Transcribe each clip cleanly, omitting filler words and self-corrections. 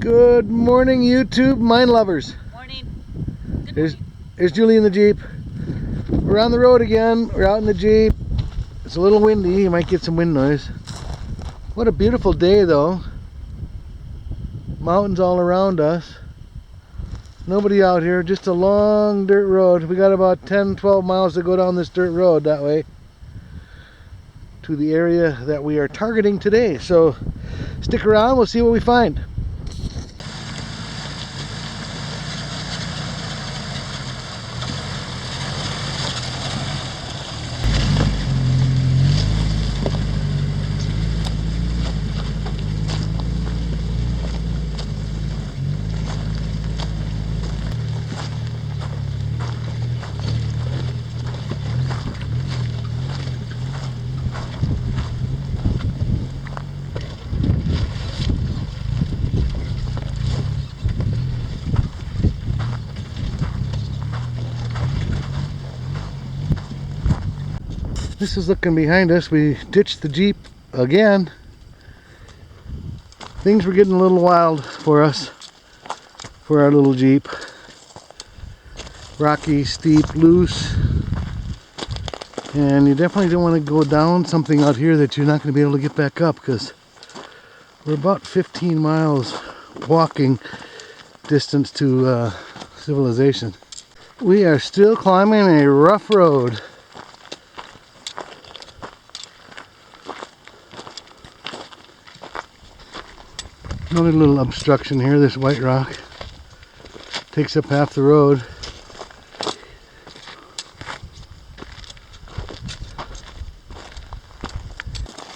Good morning, YouTube mine lovers. Morning. Here's Julie in the Jeep. We're on the road again. We're out in the Jeep. It's a little windy. You might get some wind noise. What a beautiful day, though. Mountains all around us. Nobody out here. Just a long dirt road. We got about 10-12 miles to go down this dirt road that way to the area that we are targeting today. So stick around. We'll see what we find. This is looking behind us. We ditched the Jeep again. Things were getting a little wild for us, for our little Jeep. Rocky, steep, loose. And you definitely don't want to go down something out here that you're not going to be able to get back up, because we're about 15 miles walking distance to civilization. We are still climbing a rough road. Another little obstruction here, this white rock. Takes up half the road.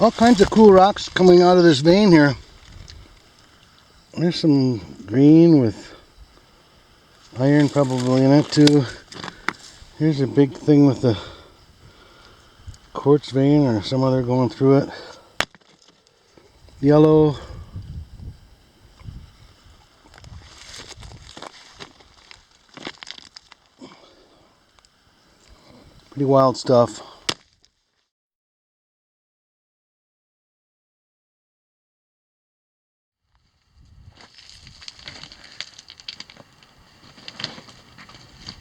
All kinds of cool rocks coming out of this vein here. There's some green with iron probably in it too. Here's a big thing with the quartz vein or some other going through it. Yellow. Pretty wild stuff.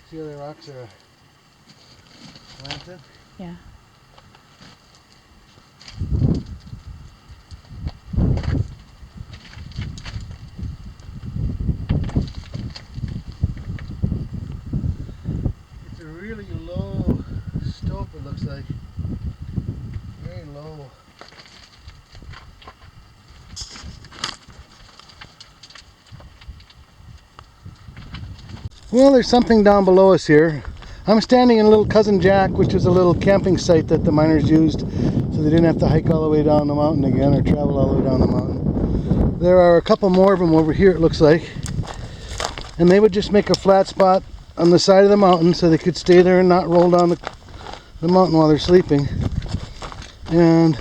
See how the rocks are slanted? Yeah. It's a really low stope, it looks like. Very low. Well, there's something down below us here. I'm standing in a little Cousin Jack, which is a little camping site that the miners used, so they didn't have to hike all the way down the mountain again or travel all the way down the mountain. There are a couple more of them over here, it looks like. And they would just make a flat spot on the side of the mountain so they could stay there and not roll down the mountain while they're sleeping. And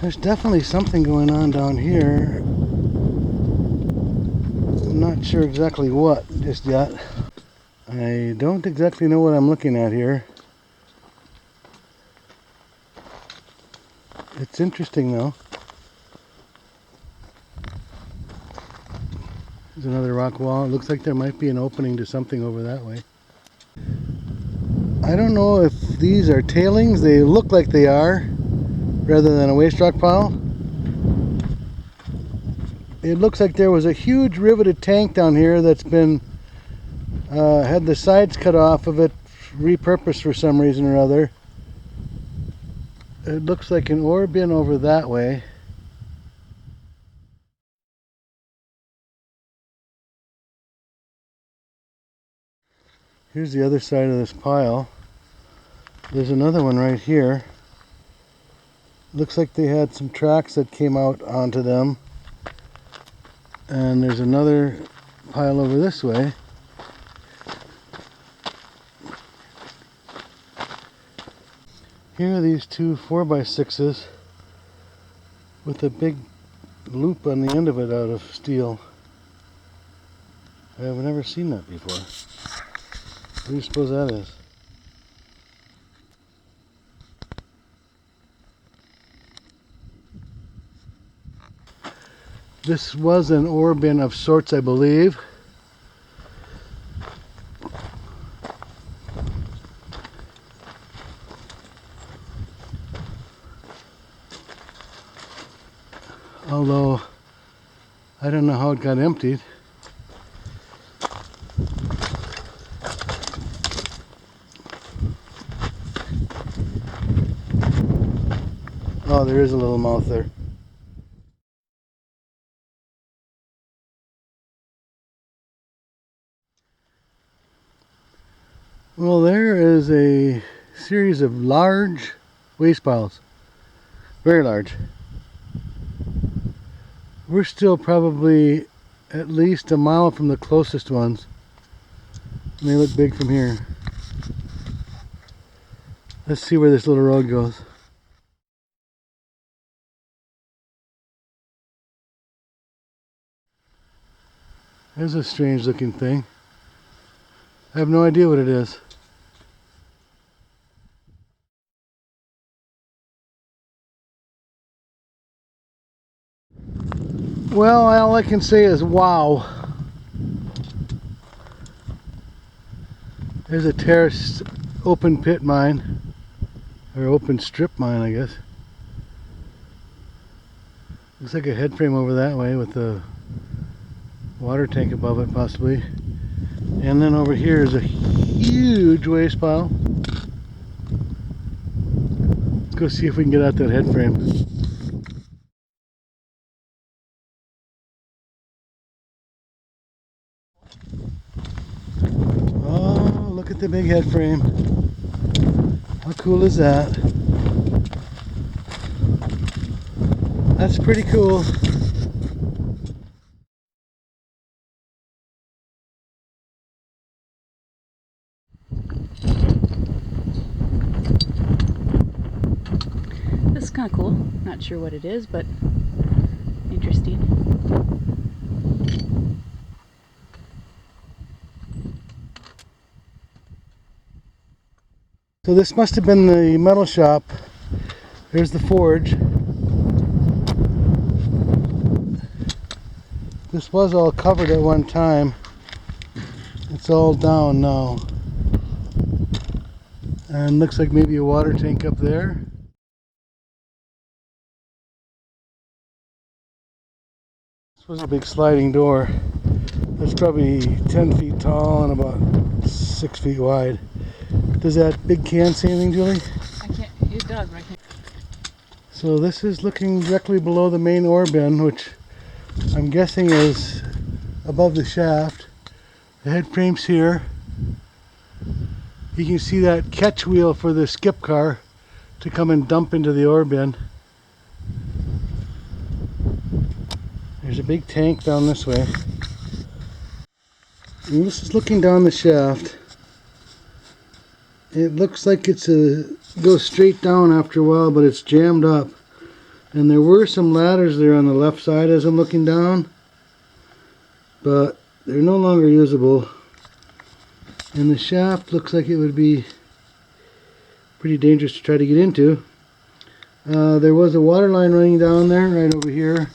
there's definitely something going on down here. I'm not sure exactly what just yet. I don't exactly know what I'm looking at here. It's interesting though. There's another rock wall. It looks like there might be an opening to something over that way. I don't know if these are tailings. They look like they are, rather than a waste rock pile. It looks like there was a huge riveted tank down here that's been had the sides cut off of it, repurposed for some reason or other. It looks like an ore bin over that way. Here's the other side of this pile. There's another one right here. Looks like they had some tracks that came out onto them. And there's another pile over this way. Here are these two 4x6s with a big loop on the end of it out of steel. I've never seen that before. What do you suppose that is? This was an ore bin of sorts, I believe. Although, I don't know how it got emptied. Oh, there is a little mouth there. Well, there is a series of large waste piles. Very large. We're still probably at least a mile from the closest ones. And they look big from here. Let's see where this little road goes. There's a strange looking thing. I have no idea what it is. Well, all I can say is wow. There's a terraced open pit mine, or open strip mine, I guess. Looks like a head frame over that way with a water tank above it, possibly. And then over here is a huge waste pile. Let's go see if we can get out that head frame. Oh, look at the big head frame. How cool is that? That's pretty cool. This is kind of cool. Not sure what it is, but interesting. So this must have been the metal shop. There's the forge. This was all covered at one time. It's all down now. And looks like maybe a water tank up there. This was a big sliding door. That's probably 10 feet tall and about 6 feet wide. Does that big can say anything, Julie? I can't, it does, but I can't. So this is looking directly below the main ore bin, which I'm guessing is above the shaft. The head frame's here. You can see that catch wheel for the skip car to come and dump into the ore bin. There's a big tank down this way. And this is looking down the shaft. It looks like it's goes straight down after a while, but it's jammed up. And there were some ladders there on the left side as I'm looking down, but they're no longer usable. And the shaft looks like it would be pretty dangerous to try to get into. There was a water line running down there, right over here.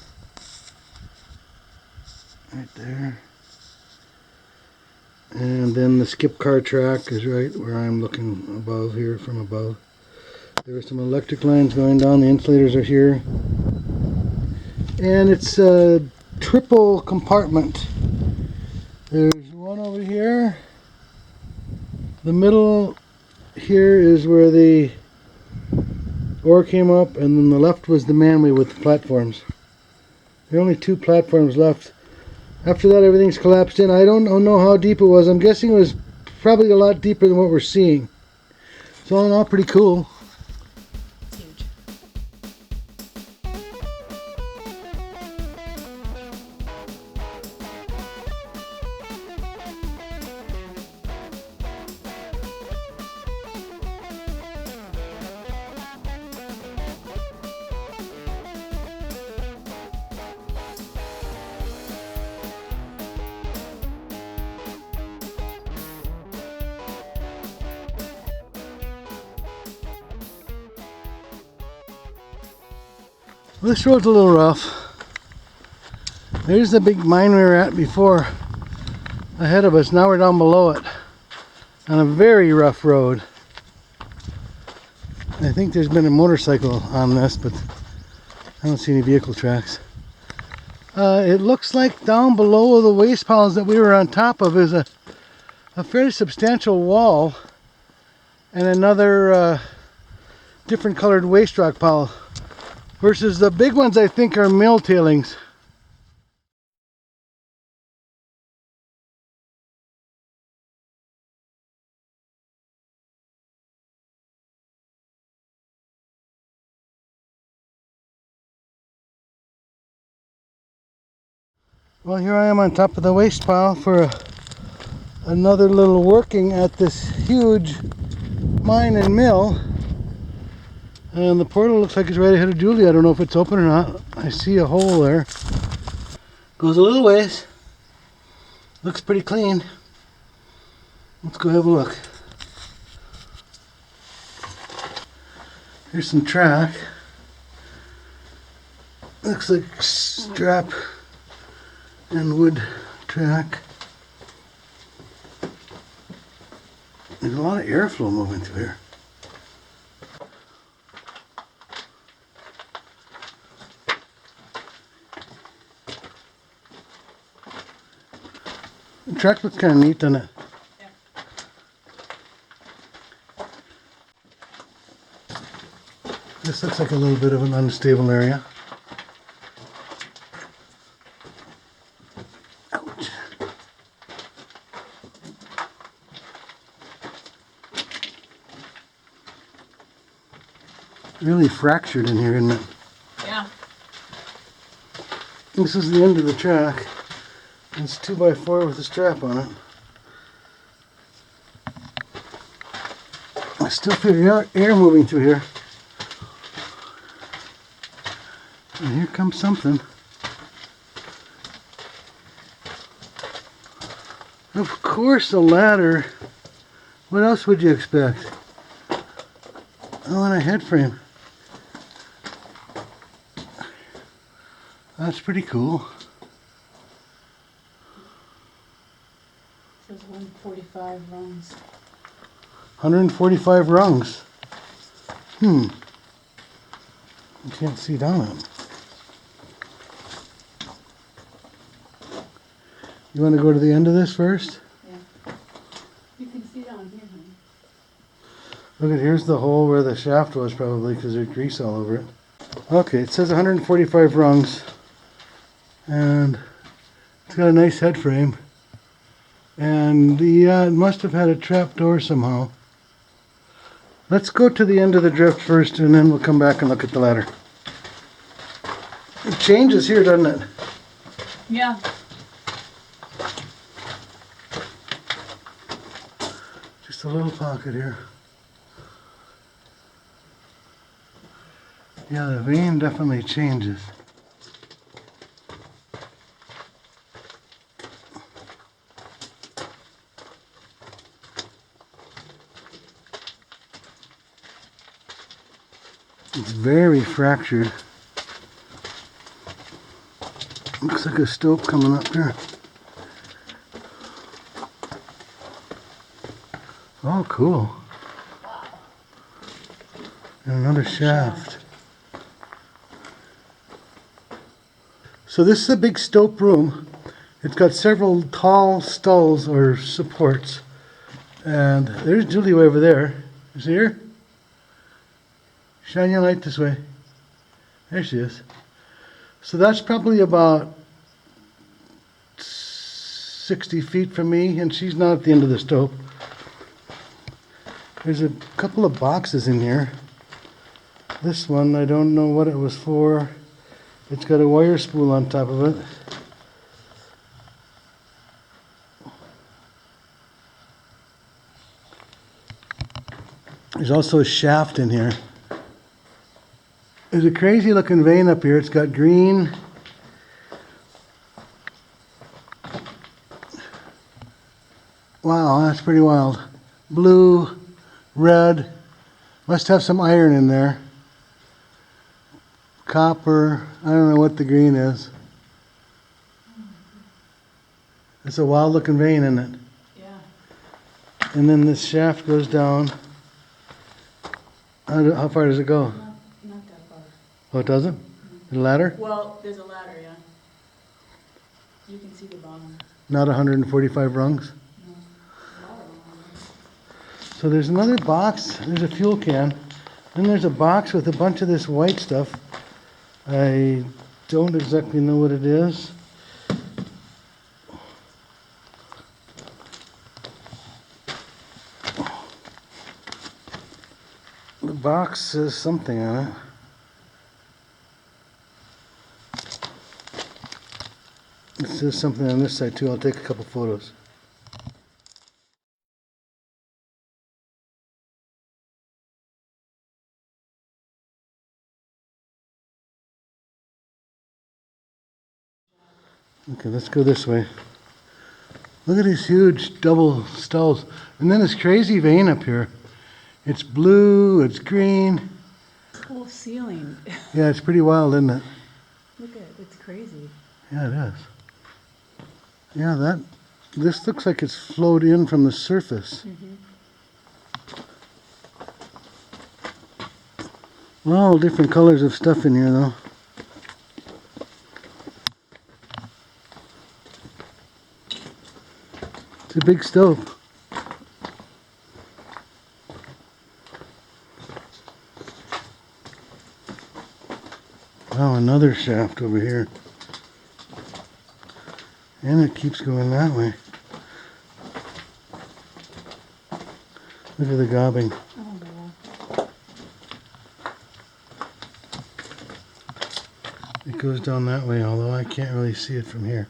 Right there. And then the skip car track is right where I'm looking above here, from above. There are some electric lines going down, the insulators are here. And it's a triple compartment. There's one over here. The middle here is where the ore came up, and then the left was the manway with the platforms. There are only 2 platforms left. After that, everything's collapsed in. I don't know how deep it was. I'm guessing it was probably a lot deeper than what we're seeing. So all in all, pretty cool. It's huge. Well, this road's a little rough. There's the big mine we were at before, ahead of us. Now we're down below it on a very rough road. I think there's been a motorcycle on this, but I don't see any vehicle tracks. It looks like down below the waste piles that we were on top of is a fairly substantial wall and another different colored waste rock pile, versus the big ones I think are mill tailings. Well, here I am on top of the waste pile for another little working at this huge mine and mill. And the portal looks like it's right ahead of Julie. I don't know if it's open or not. I see a hole there. Goes a little ways. Looks pretty clean. Let's go have a look. Here's some track. Looks like strap and wood track. There's a lot of airflow moving through here. The track looks kind of neat, doesn't it? Yeah. This looks like a little bit of an unstable area. Ouch. Really fractured in here, isn't it? Yeah. This is the end of the track. It's 2x4 with a strap on it. I still feel air moving through here. And here comes something. Of course, a ladder. What else would you expect? Oh, and a head frame. That's pretty cool. It says 145 rungs. 145 rungs. You can't see down it. You want to go to the end of this first? Yeah. You can see down here, honey. Look at, here's the hole where the shaft was probably, because there's grease all over it. Okay, it says 145 rungs. And it's got a nice head frame. And it must have had a trap door somehow. Let's go to the end of the drift first, and then we'll come back and look at the ladder. It changes here, doesn't it? Yeah. Just a little pocket here. Yeah, the vein definitely changes. It's very fractured. Looks like a stope coming up here. Oh, cool. And another shaft. So this is a big stope room. It's got several tall stalls or supports. And there's Julie way over there. You see her? Shine your light this way. There she is. So that's probably about 60 feet from me, and she's not at the end of the stope. There's a couple of boxes in here. This one, I don't know what it was for. It's got a wire spool on top of it. There's also a shaft in here. There's a crazy looking vein up here. It's got green. Wow, that's pretty wild. Blue, red. Must have some iron in there. Copper. I don't know what the green is. It's a wild looking vein, isn't it? Yeah. And then this shaft goes down. How far does it go? Not that far. Oh, it doesn't? The ladder? Well, there's a ladder, yeah. You can see the bottom. Not 145 rungs? No. A lot of them on there. So there's another box. There's a fuel can. Then there's a box with a bunch of this white stuff. I don't exactly know what it is. The box says something on it. It says something on this side too. I'll take a couple photos. Okay, let's go this way. Look at these huge double stalls. And then this crazy vein up here. It's blue, it's green. This whole ceiling. Yeah, it's pretty wild, isn't it? Look at it. It's crazy. Yeah, it is. Yeah, this looks like it's flowed in from the surface. All different colors of stuff in here, though. It's a big stope. Oh, another shaft over here. And it keeps going that way. Look at the gobbing. Oh, yeah. It goes down that way, although I can't really see it from here.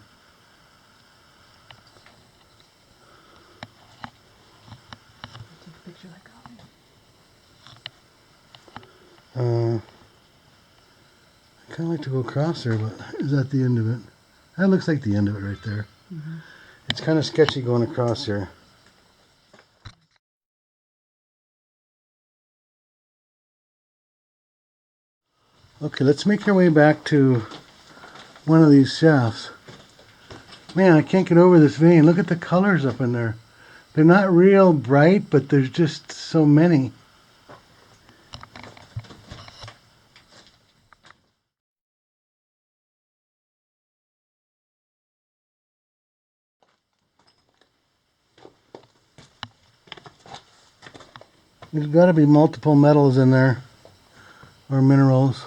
Take a picture like that. I kind of like to go across there, but is that the end of it? That looks like the end of it right there. It's kind of sketchy going across here. Okay, let's make our way back to one of these shafts. Man, I can't get over this vein. Look at the colors up in there. They're not real bright, but there's just so many. There's got to be multiple metals in there, or minerals.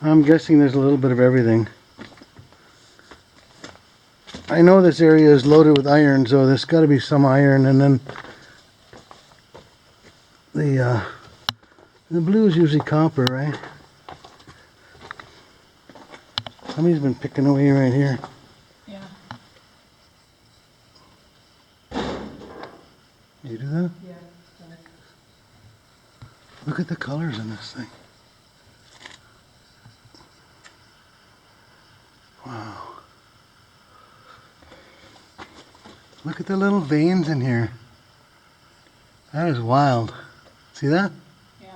I'm guessing there's a little bit of everything. I know this area is loaded with iron, so there's got to be some iron, and then the blue is usually copper, right? Somebody's been picking away right here. Yeah. You do that? Yeah. Look at the colors in this thing. Wow. Look at the little veins in here. That is wild. See that? Yeah.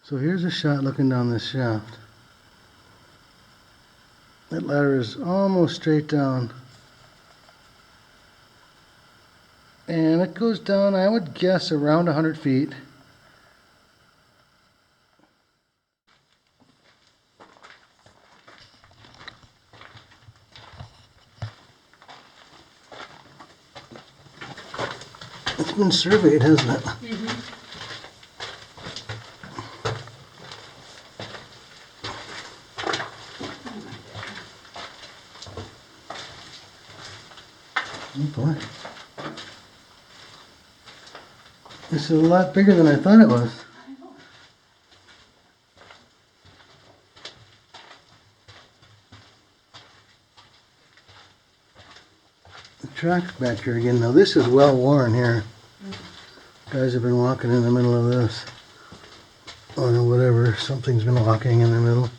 So here's a shot looking down this shaft. That ladder is almost straight down. And it goes down, I would guess, around 100 feet. It's been surveyed, hasn't it? Oh boy. This is a lot bigger than I thought it was. The track's back here again. Now this is well worn here. Guys have been walking in the middle of this. or whatever. Something's been walking in the middle.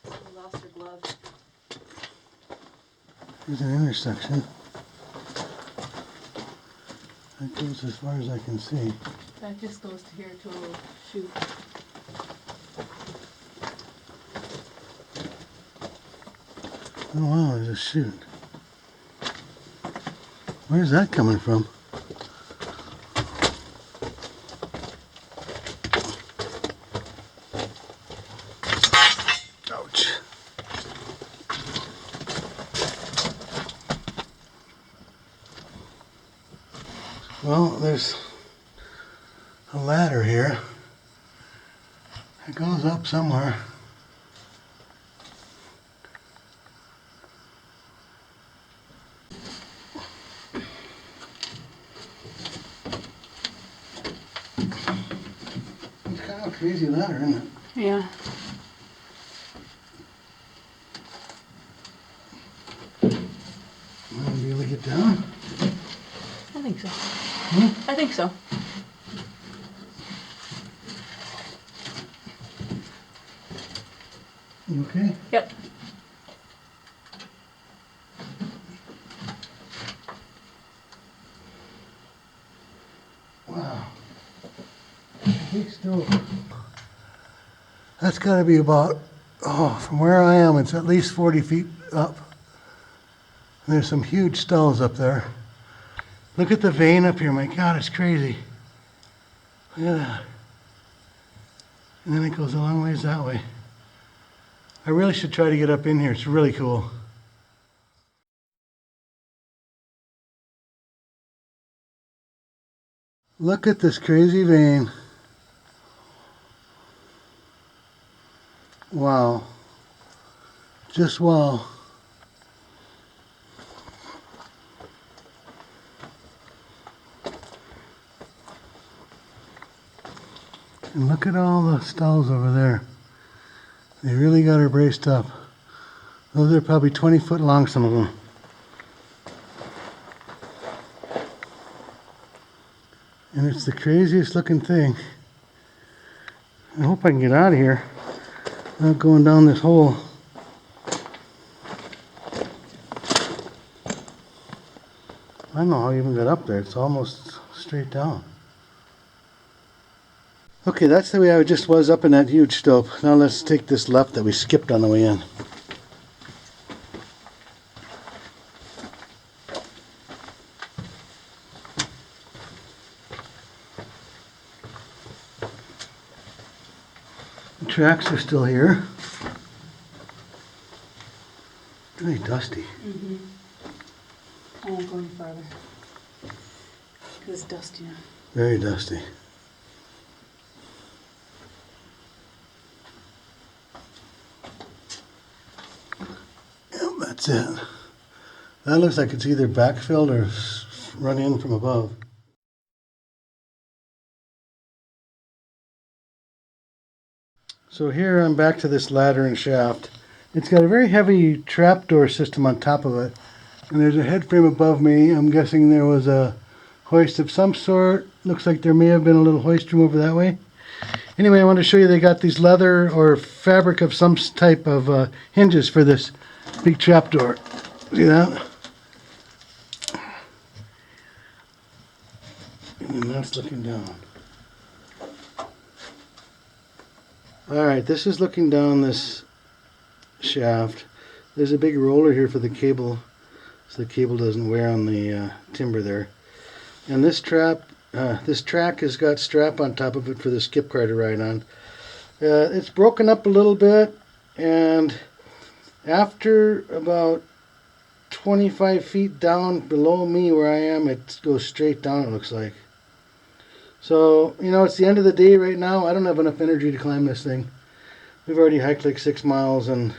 We lost her glove. There's an intersection. That goes as far as I can see. That just goes to here to a little chute. Oh wow, there's a chute. Where's that coming from? Ouch. Well, there's a ladder here. It goes up somewhere. It's kind of a crazy ladder, isn't it? Yeah. Am I gonna be able to get down? I think so. Hmm? I think so. You okay? Yep. Wow. Big stope. That's got to be about, from where I am, it's at least 40 feet up. And there's some huge stalls up there. Look at the vein up here. My God, it's crazy. Look at that. And then it goes a long ways that way. I really should try to get up in here. It's really cool. Look at this crazy vein. Wow. Just wow. And look at all the stalls over there. They really got her braced up. Those are probably 20 foot long, some of them. And it's the craziest looking thing. I hope I can get out of here without going down this hole. I don't know how I even got up there. It's almost straight down. Okay, that's the way I just was up in that huge stope. Now let's take this left that we skipped on the way in. The tracks are still here. Really dusty. Mm-hmm. I won't go any farther. Because it's dusty now. Very dusty. Yep, that's it. That looks like it's either backfilled or run in from above. So here I'm back to this ladder and shaft. It's got a very heavy trapdoor system on top of it. And there's a head frame above me. I'm guessing there was a hoist of some sort. Looks like there may have been a little hoist room over that way. Anyway, I want to show you they got these leather or fabric of some type of hinges for this big trapdoor. See that? And then that's looking down. Alright, this is looking down this shaft. There's a big roller here for the cable, so the cable doesn't wear on the timber there. And this track has got strap on top of it for the skip car to ride on. It's broken up a little bit, and after about 25 feet down below me where I am, it goes straight down, it looks like. So, you know, it's the end of the day right now. I don't have enough energy to climb this thing. We've already hiked like 6 miles and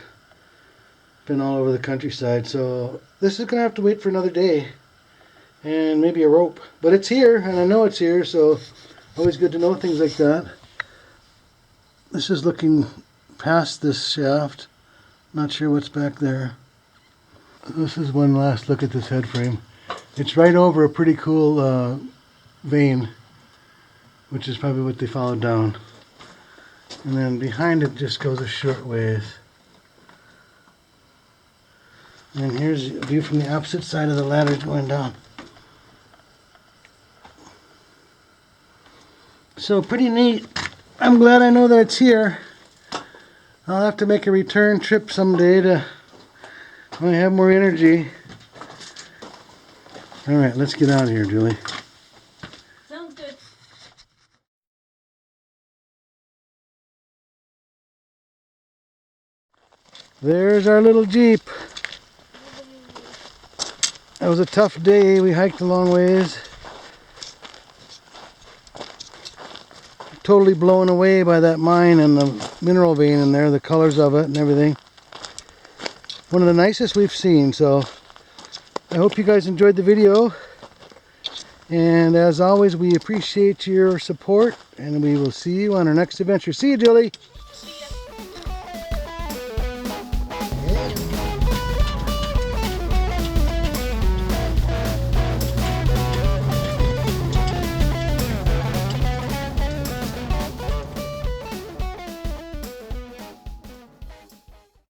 been all over the countryside. So this is going to have to wait for another day and maybe a rope. But it's here, and I know it's here, so always good to know things like that. This is looking past this shaft. Not sure what's back there. This is one last look at this head frame. It's right over a pretty cool vein, which is probably what they followed down. And then behind it just goes a short ways. And here's a view from the opposite side of the ladder going down. So pretty neat. I'm glad I know that it's here. I'll have to make a return trip someday when I have more energy. Alright, let's get out of here, Julie. Sounds good. There's our little Jeep. That was a tough day. We hiked a long ways. Totally blown away by that mine and the mineral vein in there, the colors of it and everything. One of the nicest we've seen, so I hope you guys enjoyed the video. And as always, we appreciate your support, and we will see you on our next adventure. See you, Julie!